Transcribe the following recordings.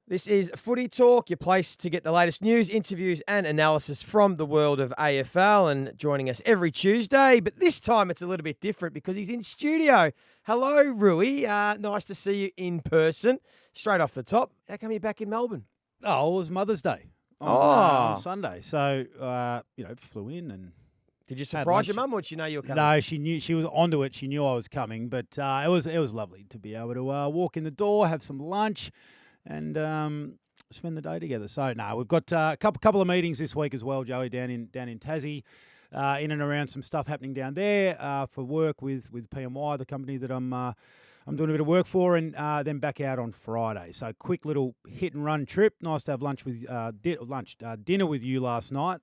This is Footy Talk, your place to get the latest news, interviews and analysis from the world of AFL, and joining us every Tuesday. But this time it's a little bit different because he's in studio. Hello, Rooey. Nice to see you in person. Straight off the top, how come you're back in Melbourne? Oh, it was Mother's Day on Sunday. So, flew in and... Did you surprise your mum, or did she know you were coming? No, she knew. She was onto it. She knew I was coming, but it was lovely to be able to walk in the door, have some lunch, and spend the day together. So no, we've got a couple of meetings this week as well, Joey, down in Tassie, in and around some stuff happening down there for work with PMY, the company that I'm doing a bit of work for, and then back out on Friday. So quick little hit and run trip. Nice to have lunch with dinner with you last night.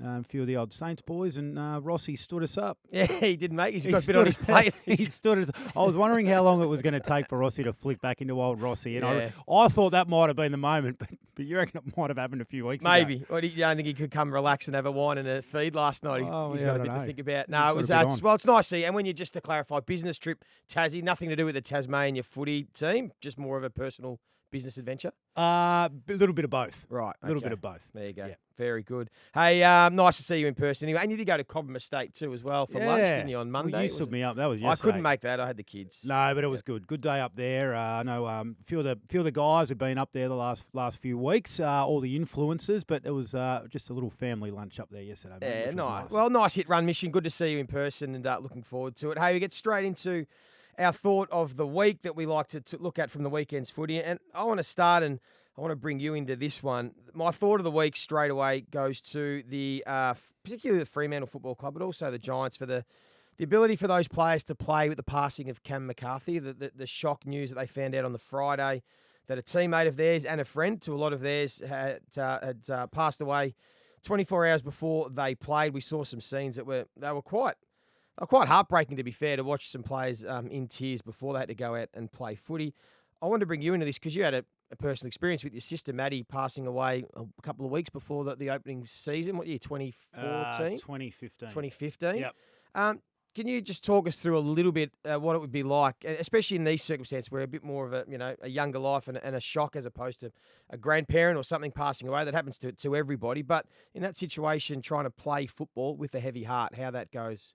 A few of the old Saints boys, and Rossi stood us up. Yeah, he didn't make. He's got a bit on his plate. He stood us. I was wondering how long it was going to take for Rossi to flick back into old Rossi, and Yeah. I thought that might have been the moment, but you reckon it might have happened a few weeks ago? Maybe. Well, you don't think he could come relax and have a wine and a feed last night? He's got a bit to think about. No, it was. It's nice to see. And when you, just to clarify, business trip, Tassie, nothing to do with the Tasmania footy team, just more of a personal business adventure? A little bit of both. Right. A little bit of both. There you go. Yeah. Very good. Hey, nice to see you in person anyway. And you did go to Cobham Estate too as well for lunch, didn't you, on Monday? Well, you stood me up. That was I yesterday. couldn't make that. I had the kids. No, but it was good. Good day up there. I know a few of the guys had been up there the last few weeks, all the influencers, but it was just a little family lunch up there yesterday. Yeah, nice. Well, nice hit-run mission. Good to see you in person and looking forward to it. Hey, we get straight into our thought of the week that we like to look at from the weekend's footy. And I want to start, and I want to bring you into this one. My thought of the week straight away goes to the particularly the Fremantle Football Club, but also the Giants, for the ability for those players to play with the passing of Cam McCarthy. The shock news that they found out on the Friday that a teammate of theirs and a friend to a lot of theirs had passed away 24 hours before they played. We saw some scenes that were quite heartbreaking, to be fair, to watch some players in tears before they had to go out and play footy. I wanted to bring you into this because you had a personal experience with your sister, Maddie, passing away a couple of weeks before the opening season. What year, 2014? 2015. 2015. Yep. Can you just talk us through a little bit what it would be like, especially in these circumstances where a bit more of a younger life and a shock as opposed to a grandparent or something passing away? That happens to everybody. But in that situation, trying to play football with a heavy heart, how that goes?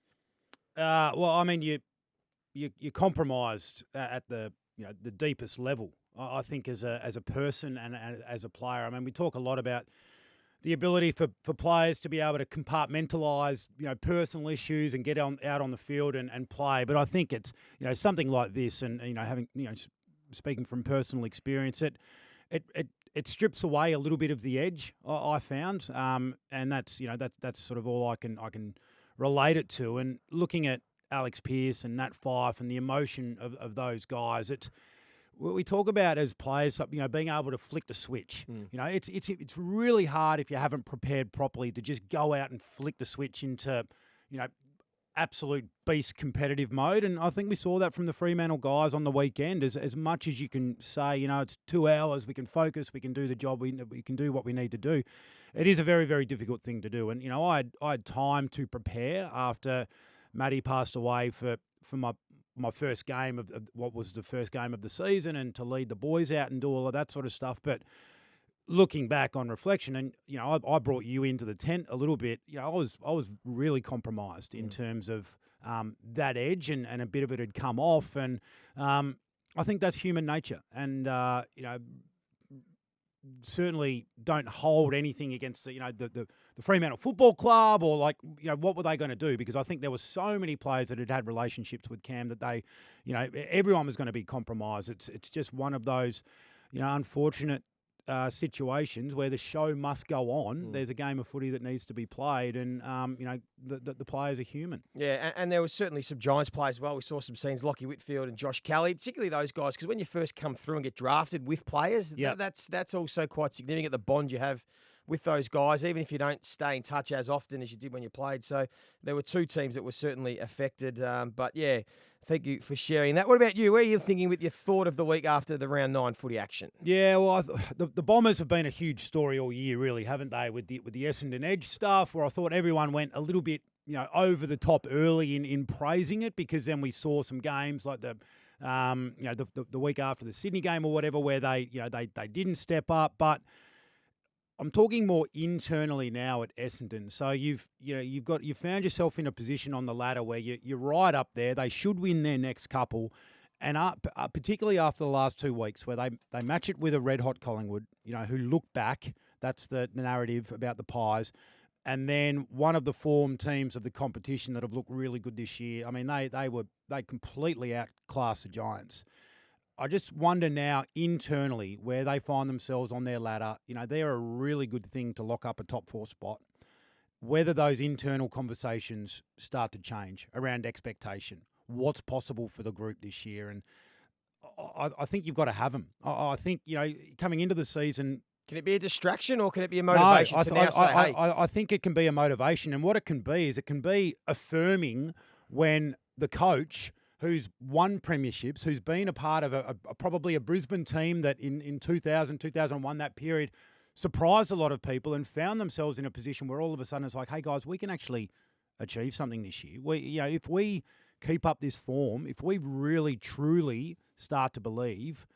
Well, I mean, you're compromised at the deepest level. I think as a person and as a player. I mean, we talk a lot about the ability for players to be able to compartmentalise, personal issues and get out on the field and play. But I think it's, something like this, and having, speaking from personal experience, it strips away a little bit of the edge, I found, and that's sort of all I can relate it to. And looking at Alex Pearce and Nat Fyfe and the emotion of those guys, it's what we talk about as players, being able to flick the switch. It's really hard if you haven't prepared properly to just go out and flick the switch into, absolute beast competitive mode. And I think we saw that from the Fremantle guys on the weekend. As much as you can say, it's 2 hours, we can focus, we can do the job, we can do what we need to do. It is a very, very difficult thing to do. And, I had time to prepare after Maddie passed away for my first game of what was the first game of the season, and to lead the boys out and do all of that sort of stuff. But looking back on reflection, and I brought you into the tent a little bit. I was really compromised in terms of that edge, and a bit of it had come off, and I think that's human nature. And certainly don't hold anything against the Fremantle Football Club, or what were they going to do? Because I think there were so many players that had relationships with Cam that they, everyone was going to be compromised. It's just one of those, unfortunate situations where the show must go on. There's a game of footy that needs to be played, and the players are human. Yeah, and there was certainly some Giants players as well. We saw some scenes, Lockie Whitfield and Josh Kelly, particularly those guys, because when you first come through and get drafted with players, that's also quite significant, the bond you have with those guys, even if you don't stay in touch as often as you did when you played. So there were two teams that were certainly affected. But yeah, thank you for sharing that. What about you? Where are you thinking with your thought of the week after the round 9 footy action? Yeah, well, the Bombers have been a huge story all year, really, haven't they? With the Essendon Edge stuff, where I thought everyone went a little bit, over the top early in praising it, because then we saw some games like the The week after the Sydney game or whatever, where they didn't step up. But I'm talking more internally now at Essendon. So you've found yourself in a position on the ladder where you're right up there. They should win their next couple. And particularly after the last 2 weeks, where they match it with a red-hot Collingwood, who look back. That's the narrative about the Pies. And then one of the form teams of the competition that have looked really good this year. I mean, they completely outclassed the Giants. I just wonder now internally where they find themselves on their ladder. They're a really good thing to lock up a top 4 spot. Whether those internal conversations start to change around expectation. What's possible for the group this year. And I think you've got to have them. I think, coming into the season... Can it be a distraction or can it be a motivation I think it can be a motivation. And what it can be is it can be affirming when the coach who's won premierships, who's been a part of probably a Brisbane team that in 2000, 2001, that period, surprised a lot of people and found themselves in a position where all of a sudden it's like, hey, guys, we can actually achieve something this year. If we keep up this form, if we really, truly start to believe,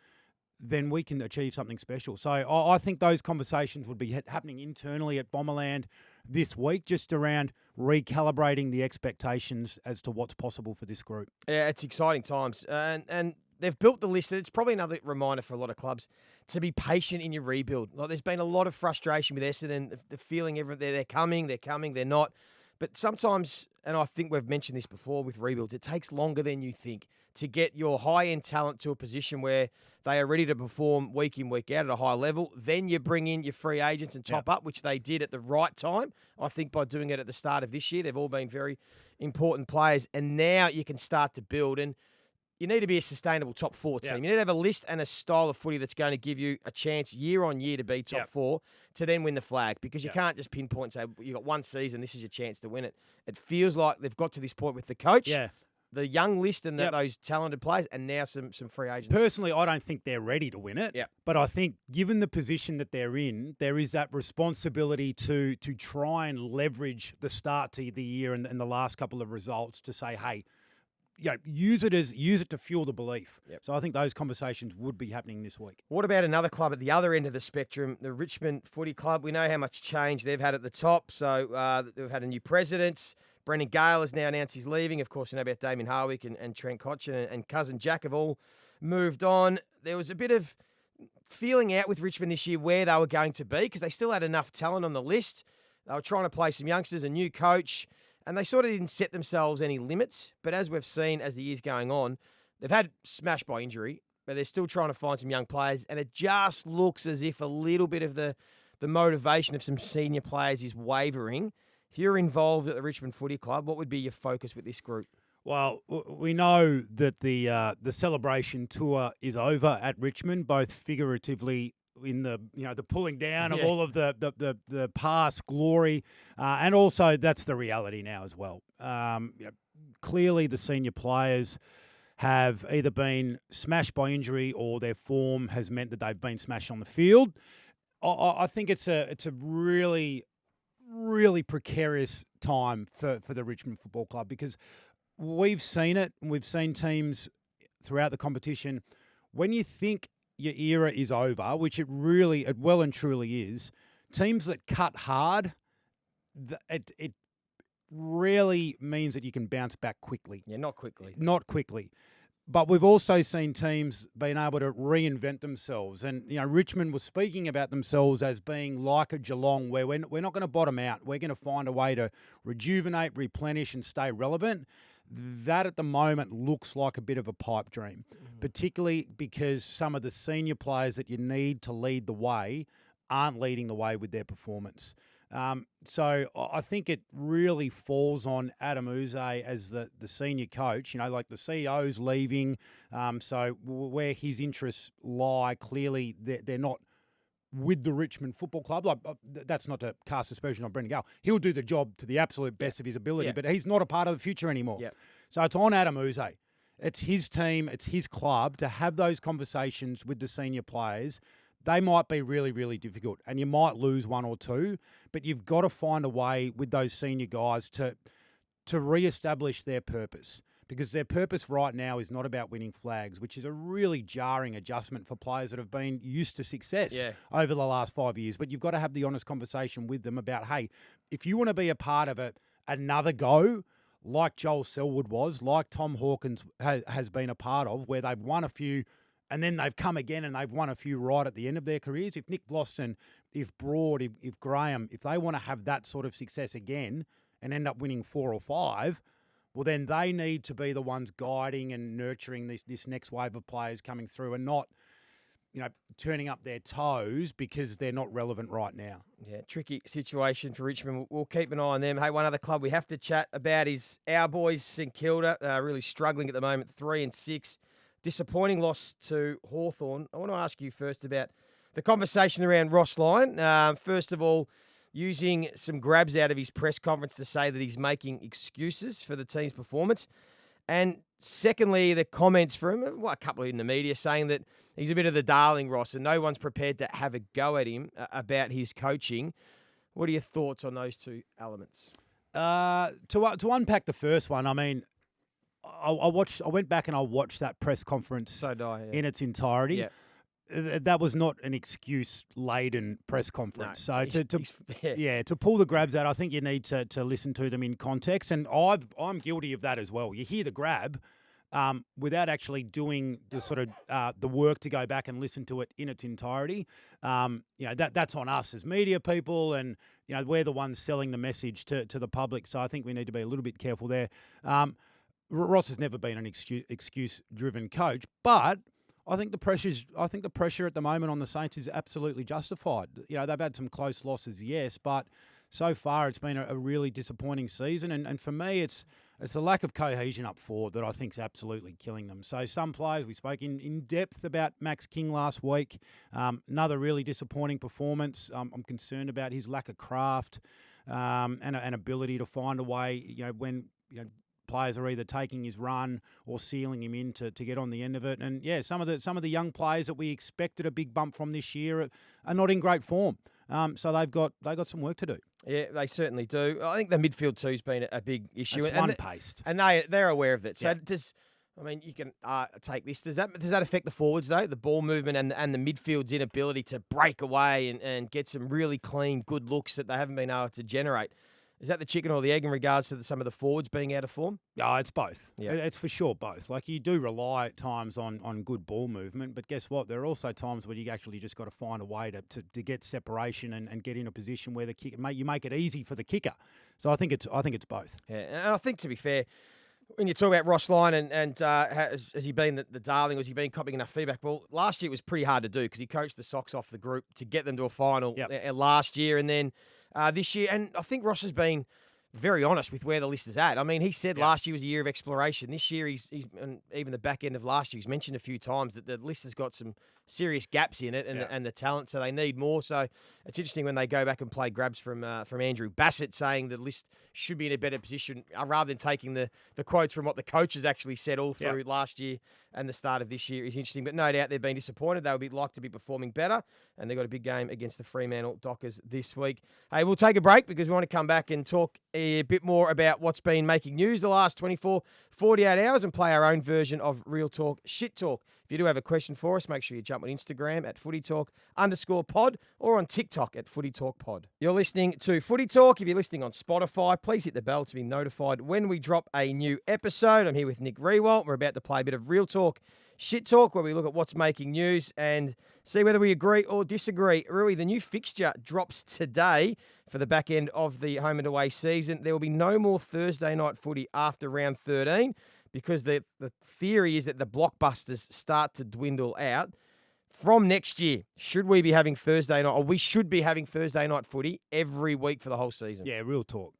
then we can achieve something special. So I think those conversations would be happening internally at Bomberland this week, just around recalibrating the expectations as to what's possible for this group. Yeah, it's exciting times. And they've built the list. It's probably another reminder for a lot of clubs to be patient in your rebuild. Like, there's been a lot of frustration with Essendon, the feeling they're coming, they're not. But sometimes, and I think we've mentioned this before with rebuilds, it takes longer than you think to get your high-end talent to a position where they are ready to perform week in, week out at a high level. Then you bring in your free agents and top up, which they did at the right time. I think by doing it at the start of this year, they've all been very important players. And now you can start to build. And you need to be a sustainable top 4 team. You need to have a list and a style of footy that's going to give you a chance year on year to be top 4 to then win the flag, because you can't just pinpoint and say, you got one season, this is your chance to win it. It feels like they've got to this point with the coach, the young list and those talented players, and now some free agents. Personally, I don't think they're ready to win it, but I think given the position that they're in, there is that responsibility to try and leverage the start to the year and the last couple of results to say, hey, use it to fuel the belief. So I think those conversations would be happening this week. What about another club at the other end of the spectrum, the Richmond Footy Club? We know how much change they've had at the top. So they've had a new president. Brendan Gale has now announced he's leaving. Of course, we know about Damien Harwick and Trent Cotchin and Cousin Jack have all moved on. There was a bit of feeling out with Richmond this year where they were going to be, because they still had enough talent on the list. They were trying to play some youngsters, a new coach, and they sort of didn't set themselves any limits. But as we've seen as the year's going on, they've had smashed by injury, but they're still trying to find some young players. And it just looks as if a little bit of the motivation of some senior players is wavering. If you're involved at the Richmond Footy Club, what would be your focus with this group? Well, we know that the celebration tour is over at Richmond, both figuratively in the pulling down of all of the past glory, and also that's the reality now as well. Clearly, the senior players have either been smashed by injury or their form has meant that they've been smashed on the field. I think it's a really, really precarious time for the Richmond Football Club, because we've seen it. We've seen teams throughout the competition. When you think your era is over, which it well and truly is, teams that cut hard, it rarely means that you can bounce back quickly. Yeah, not quickly. Not quickly. But we've also seen teams being able to reinvent themselves. And, Richmond was speaking about themselves as being like a Geelong, where we're not going to bottom out. We're going to find a way to rejuvenate, replenish and stay relevant. That at the moment looks like a bit of a pipe dream, particularly because some of the senior players that you need to lead the way aren't leading the way with their performance. So I think it really falls on Adem Yze as the senior coach. Like the CEO's leaving, so where his interests lie, clearly they're not with the Richmond Football Club. That's not to cast aspersion on Brendan Gale. He'll do the job to the absolute best of his ability, but he's not a part of the future anymore. So it's on Adem Yze. It's his team, it's his club to have those conversations with the senior players. They might be really, really difficult, and you might lose one or two, but you've got to find a way with those senior guys to reestablish their purpose. because their purpose right now is not about winning flags, which is a really jarring adjustment for players that have been used to success over the last 5 years. But you've got to have the honest conversation with them about, hey, if you want to be a part of another go, like Joel Selwood was, like Tom Hawkins has been a part of, where they've won a few and then they've come again and they've won a few right at the end of their careers. If Nick Vlastuin, if Broad, if Graham, if they want to have that sort of success again and end up winning 4 or 5, well, then they need to be the ones guiding and nurturing this next wave of players coming through, and not, turning up their toes because they're not relevant right now. Yeah, tricky situation for Richmond. We'll keep an eye on them. Hey, one other club we have to chat about is our boys, St Kilda. Really struggling at the moment, 3-6. Disappointing loss to Hawthorn. I want to ask you first about the conversation around Ross Lyon. First of all, using some grabs out of his press conference to say that he's making excuses for the team's performance. And secondly, the comments from a couple in the media saying that he's a bit of the darling, Ross, and no one's prepared to have a go at him about his coaching. What are your thoughts on those two elements? To unpack the first one, I mean, I went back and I watched that press conference in its entirety. Yeah. That was not an excuse-laden press conference. No, so to pull the grabs out, I think you need to listen to them in context. And I'm guilty of that as well. You hear the grab without actually doing the sort of the work to go back and listen to it in its entirety. That's on us as media people, and we're the ones selling the message to the public. So I think we need to be a little bit careful there. Ross has never been an excuse-driven coach, but I think the pressure at the moment on the Saints is absolutely justified. They've had some close losses, yes, but so far it's been a really disappointing season. And for me, it's the lack of cohesion up forward that I think is absolutely killing them. So some players, we spoke in depth about Max King last week. Another really disappointing performance. I'm concerned about his lack of craft and ability to find a way, when players are either taking his run or sealing him in to get on the end of it. And some of the young players that we expected a big bump from this year are not in great form. So they've got some work to do. Yeah, they certainly do. I think the midfield too's been a big issue. It's one-paced. And they're aware of it. So you can take this. Does that affect the forwards though? The ball movement and the midfield's inability to break away and get some really clean, good looks that they haven't been able to generate. Is that the chicken or the egg in regards to some of the forwards being out of form? Yeah, it's both. Yeah. It's for sure both. Like, you do rely at times on good ball movement, but guess what? There are also times where you actually just got to find a way to get separation and get in a position where the kicker you make it easy for the kicker. So I think it's both. Yeah, and I think, to be fair, when you talk about Ross Lyon and has he been the darling, or has he been copying enough feedback? Well, last year it was pretty hard to do because he coached the socks off the group to get them to a final last year, and then this year. And I think Ross has been very honest with where the list is at. I mean, he said last year was a year of exploration. This year, he's and even the back end of last year, he's mentioned a few times that the list has got some serious gaps in it and the talent, so they need more. So it's interesting when they go back and play grabs from Andrew Bassett saying the list should be in a better position rather than taking the quotes from what the coaches actually said all through last year and the start of this year is interesting. But no doubt they've been disappointed. They would like to be performing better, and they've got a big game against the Fremantle Dockers this week. Hey, we'll take a break because we want to come back and talk a bit more about what's been making news the last 24, 48 hours and play our own version of Real Talk Shit Talk. If you do have a question for us, make sure you jump on Instagram at Footy Talk _pod or on TikTok at Footy Talk Pod. You're listening to Footy Talk. If you're listening on Spotify, please hit the bell to be notified when we drop a new episode. I'm here with Nick Riewoldt. We're about to play a bit of Real Talk Shit Talk, where we look at what's making news and see whether we agree or disagree. Rooey, the new fixture drops today for the back end of the home and away season. There will be no more Thursday night footy after round 13 because the theory is that the blockbusters start to dwindle out. From next year, should we be having Thursday night, or we should be having Thursday night footy every week for the whole season? Yeah, real talk.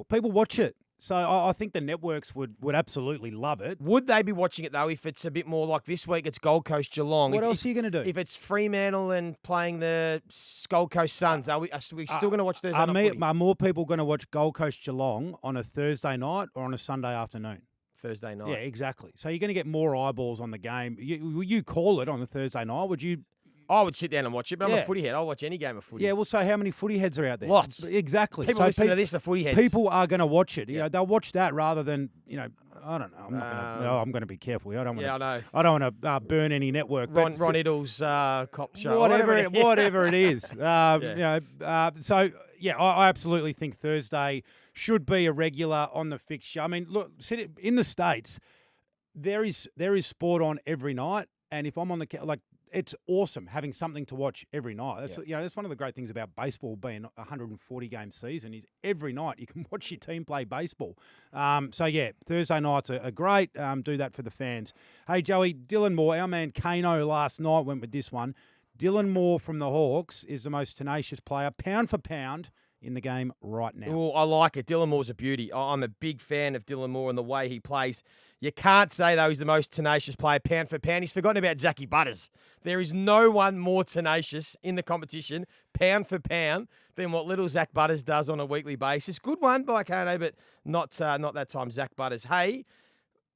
People watch it. So I think the networks would absolutely love it. Would they be watching it, though, if it's a bit more like this week it's Gold Coast Geelong? What else are you going to do? If it's Fremantle and playing the Gold Coast Suns, are we still going to watch Thursday night footy? Are more people going to watch Gold Coast Geelong on a Thursday night or on a Sunday afternoon? Thursday night. Yeah, exactly. So you're going to get more eyeballs on the game. You call it on a Thursday night, would you? I would sit down and watch it, but I'm a footy head. I'll watch any game of footy. Yeah, well, so how many footy heads are out there? Lots. Exactly. People listen to this are footy heads. People are going to watch it. They'll watch that rather than, I don't know. I'm going to be careful. I don't want. Yeah, I know. I don't want to burn any network. Ron Iddle's cop show. Whatever it is. So yeah, I absolutely think Thursday should be a regular on the fixture. I mean, look, in the States, there is sport on every night, and if I'm on the it's awesome having something to watch every night. That's that's one of the great things about baseball being a 140 game season is every night you can watch your team play baseball. So yeah, Thursday nights are great. Do that for the fans. Hey Joey, Dylan Moore, our man Kano last night went with this one. Dylan Moore from the Hawks is the most tenacious player, pound for pound, in the game right now. Oh, I like it. Dylan Moore's a beauty. I'm a big fan of Dylan Moore and the way he plays. You can't say, though, he's the most tenacious player pound for pound. He's forgotten about Zachy Butters. There is no one more tenacious in the competition, pound for pound, than what little Zach Butters does on a weekly basis. Good one by Kano, but not that time, Zach Butters. Hey,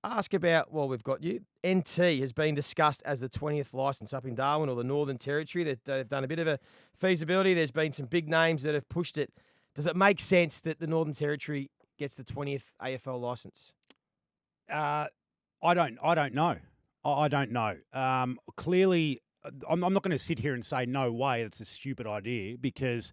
ask about, well, we've got you. NT has been discussed as the 20th licence up in Darwin or the Northern Territory. They've done a bit of a feasibility. There's been some big names that have pushed it. Does it make sense that the Northern Territory gets the 20th AFL licence? I don't know. I don't know. Clearly, I'm not going to sit here and say no way. It's a stupid idea because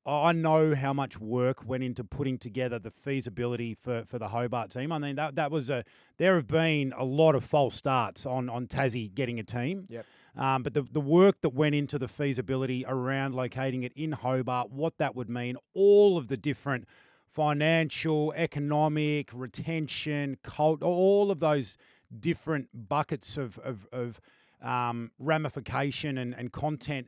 I know how much work went into putting together the feasibility for the Hobart team. I mean, that was there have been a lot of false starts on Tassie getting a team. Yep. But the work that went into the feasibility around locating it in Hobart, what that would mean, all of the different financial, economic, retention, all of those different buckets of ramification and content.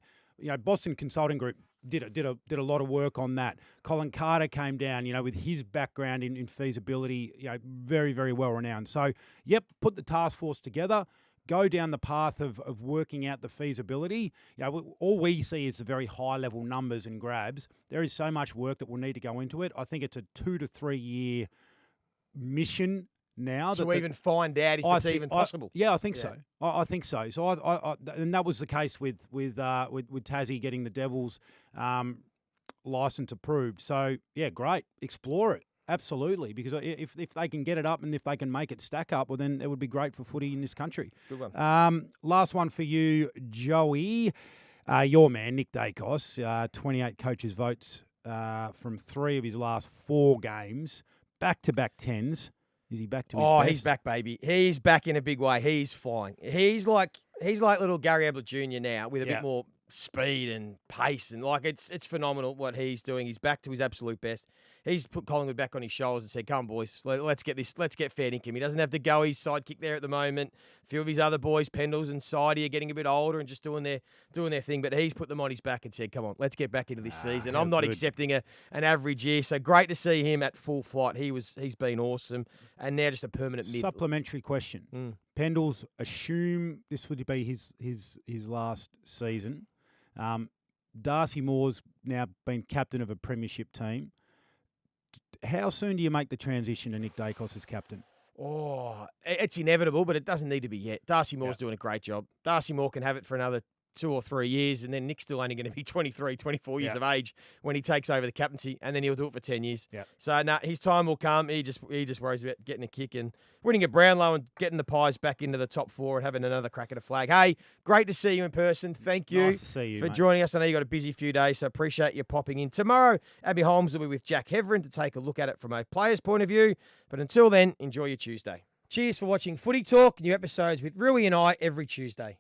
Boston Consulting Group did a lot of work on that. Colin Carter came down, with his background in feasibility, very, very well renowned. So, yep, put the task force together. Go down the path of working out the feasibility. All we see is the very high-level numbers and grabs. There is so much work that will need to go into it. I think it's a 2 to 3 year mission now. To even find out if it's even possible. I think so. I think so. So and that was the case with Tassie getting the Devils license approved. So yeah, great. Explore it. Absolutely, because if they can get it up and if they can make it stack up, well, then it would be great for footy in this country. Good one. Last one for you, Joey. Your man, Nick Daicos, 28 coaches' votes from 3 of his last 4 games, back-to-back 10s. Is he back to his best? He's back, baby. He's back in a big way. He's flying. He's like little Gary Ablett Jr. now with a bit more speed and pace, and it's phenomenal what he's doing. He's back to his absolute best. He's put Collingwood back on his shoulders and said, "Come, boys, let's get fair dinkum." He doesn't have to go. He's sidekick there at the moment. A few of his other boys, Pendles and Sidey, are getting a bit older and just doing their thing. But he's put them on his back and said, "Come on, let's get back into this season." I'm not accepting an average year, so great to see him at full flight. He's been awesome, and now just a permanent mid. Supplementary question: Pendles, assume this would be his last season. Darcy Moore's now been captain of a premiership team. How soon do you make the transition to Nick Daicos as captain? Oh, it's inevitable, but it doesn't need to be yet. Darcy Moore's doing a great job. Darcy Moore can have it for another 2 or 3 years, and then Nick's still only going to be 23, 24 years of age when he takes over the captaincy, and then he'll do it for 10 years. Yeah. So, his time will come. He just worries about getting a kick and winning at Brownlow and getting the Pies back into the top 4 and having another crack at a flag. Hey, great to see you in person. Thank you, nice to see you, for mate. joining us. I know you got a busy few days, so appreciate you popping in. Tomorrow, Abby Holmes will be with Jack Heverin to take a look at it from a player's point of view. But until then, enjoy your Tuesday. Cheers for watching Footy Talk. New episodes with Rooey and I every Tuesday.